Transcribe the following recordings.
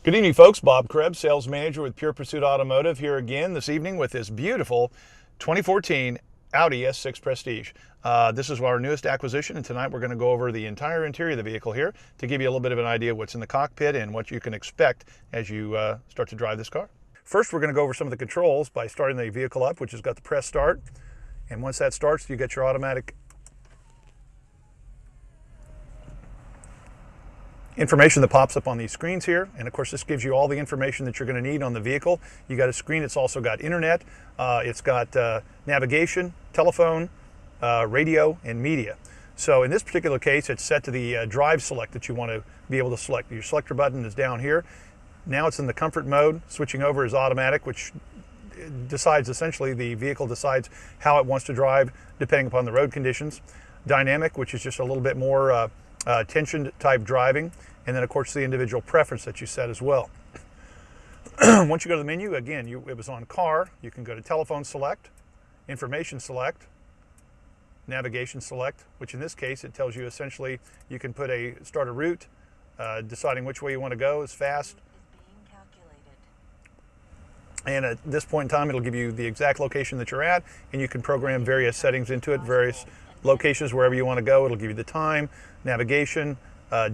Good evening, folks. Bob Krebs, sales manager with Pure Pursuit Automotive, here again this evening with this beautiful 2014 Audi S6 Prestige. This is our newest acquisition, and tonight we're going to go over the entire interior of the vehicle here to give you a little bit of an idea of what's in the cockpit and what you can expect as you start to drive this car. First, we're going to go over some of the controls by starting the vehicle up, which has got the press start. And once that starts, you get your automatic information that pops up on these screens here, and of course this gives you all the information that you're going to need on the vehicle. You got a screen, it's also got internet, it's got navigation, telephone, radio, and media. So in this particular case, it's set to the drive select that you want to be able to select. Your selector button is down here. Now it's in the comfort mode. Switching over is automatic, which decides, essentially the vehicle decides how it wants to drive depending upon the road conditions. Dynamic, which is just a little bit more tension type driving, and then of course the individual preference that you set as well. Once you go to the menu, again, it was on car, you can go to telephone select, information select, navigation select, which in this case it tells you essentially you can start a route, deciding which way you want to go is fast. And at this point in time, it'll give you the exact location that you're at, and you can program various settings into it, various locations wherever you want to go. It'll give you the time, navigation,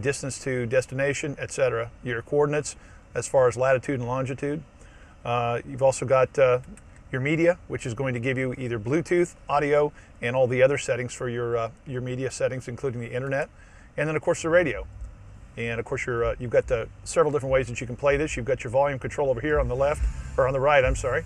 distance to destination, etc. Your coordinates as far as latitude and longitude. You've also got your media, which is going to give you either Bluetooth, audio, and all the other settings for your media settings, including the internet. And then of course the radio. And of course you've got several different ways that you can play this. You've got your volume control over here on the left, or on the right, I'm sorry.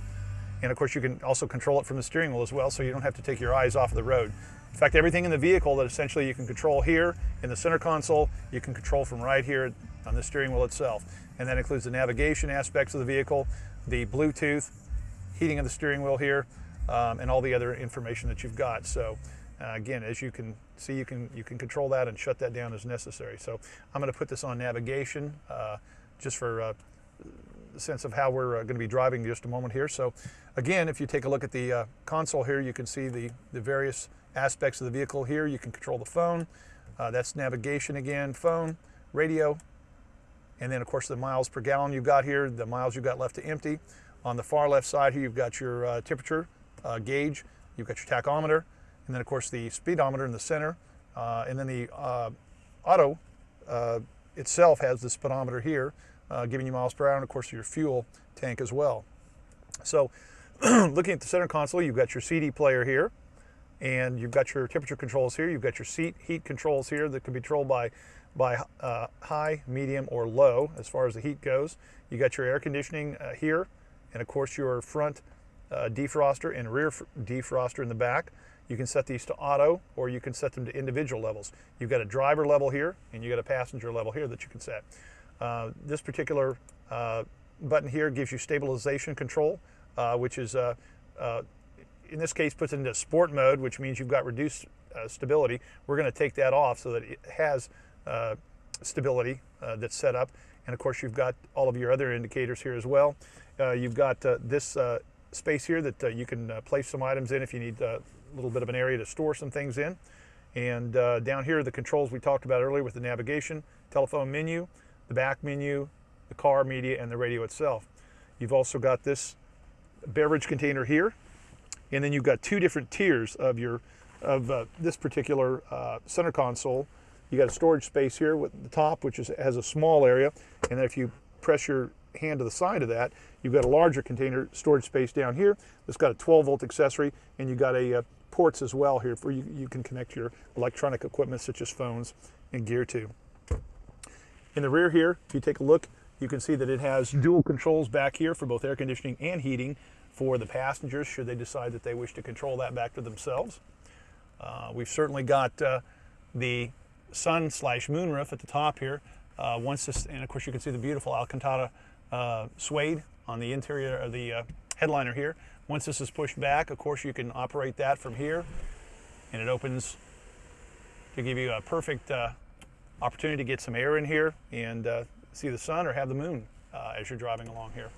And of course you can also control it from the steering wheel as well, so you don't have to take your eyes off of the road. In fact, everything in the vehicle that essentially you can control here in the center console, you can control from right here on the steering wheel itself. And that includes the navigation aspects of the vehicle, the Bluetooth, heating of the steering wheel here, and all the other information that you've got. So again, as you can see, you can control that and shut that down as necessary. So I'm going to put this on navigation just for the sense of how we're going to be driving in just a moment here. So again, if you take a look at the console here, you can see the various aspects of the vehicle here. You can control the phone, that's navigation again, phone, radio, and then of course the miles per gallon you've got here, the miles you've got left to empty. On the far left side here, you've got your temperature gauge, you've got your tachometer, and then of course the speedometer in the center, and then the auto itself has the speedometer here, giving you miles per hour, and of course your fuel tank as well. So looking at the center console, you've got your CD player here, and you've got your temperature controls here. You've got your seat heat controls here that can be controlled by high, medium, or low as far as the heat goes. You got your air conditioning here, and of course your front defroster and rear defroster in the back. You can set these to auto, or you can set them to individual levels. You've got a driver level here, and you got a passenger level here that you can set. This particular button here gives you stabilization control, which is in this case puts it into sport mode, which means you've got reduced stability. We're going to take that off so that it has stability that's set up. And of course you've got all of your other indicators here as well. You've got this space here that you can place some items in if you need a little bit of an area to store some things in. And down here are the controls we talked about earlier with the navigation, telephone menu, the back menu, the car, media, and the radio itself. You've also got this beverage container here, and then you've got two different tiers of this particular center console. You got a storage space here with the top, which has a small area, and then if you press your hand to the side of that, you've got a larger container storage space down here that's got a 12-volt accessory, and you've got a ports as well here for you can connect your electronic equipment such as phones and gear to. In the rear here, if you take a look, you can see that it has dual controls back here for both air conditioning and heating for the passengers, should they decide that they wish to control that back to themselves. We've certainly got the sun/moon roof at the top here. And of course you can see the beautiful Alcantara suede on the interior of the headliner here. Once this is pushed back, of course you can operate that from here, and it opens to give you a perfect opportunity to get some air in here and see the sun or have the moon as you're driving along here.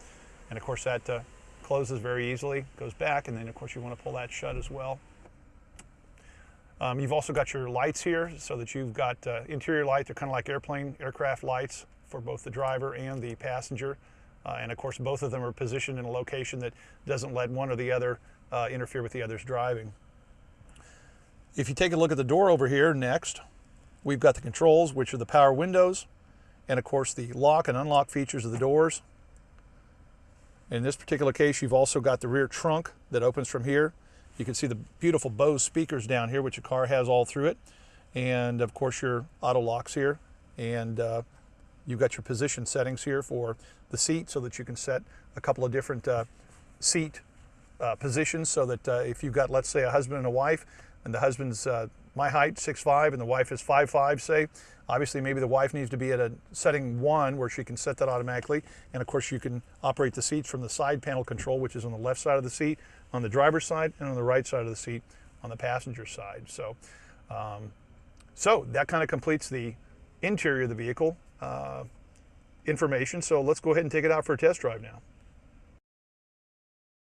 And of course that closes very easily, goes back, and then of course you want to pull that shut as well. You've also got your lights here, so that you've got interior light. They're kind of like aircraft lights for both the driver and the passenger. And of course, both of them are positioned in a location that doesn't let one or the other interfere with the other's driving. If you take a look at the door over here next, we've got the controls, which are the power windows, and of course the lock and unlock features of the doors. In this particular case, you've also got the rear trunk that opens from here. You can see the beautiful Bose speakers down here, which a car has all through it. And of course your auto locks here. And you've got your position settings here for the seat so that you can set a couple of different seat positions so that if you've got, let's say, a husband and a wife, and the husband's my height, 6'5", and the wife is 5'5", say, obviously maybe the wife needs to be at a setting 1 where she can set that automatically. And of course you can operate the seats from the side panel control, which is on the left side of the seat on the driver's side, and on the right side of the seat on the passenger side. So, so that kind of completes the interior of the vehicle information. So let's go ahead and take it out for a test drive now.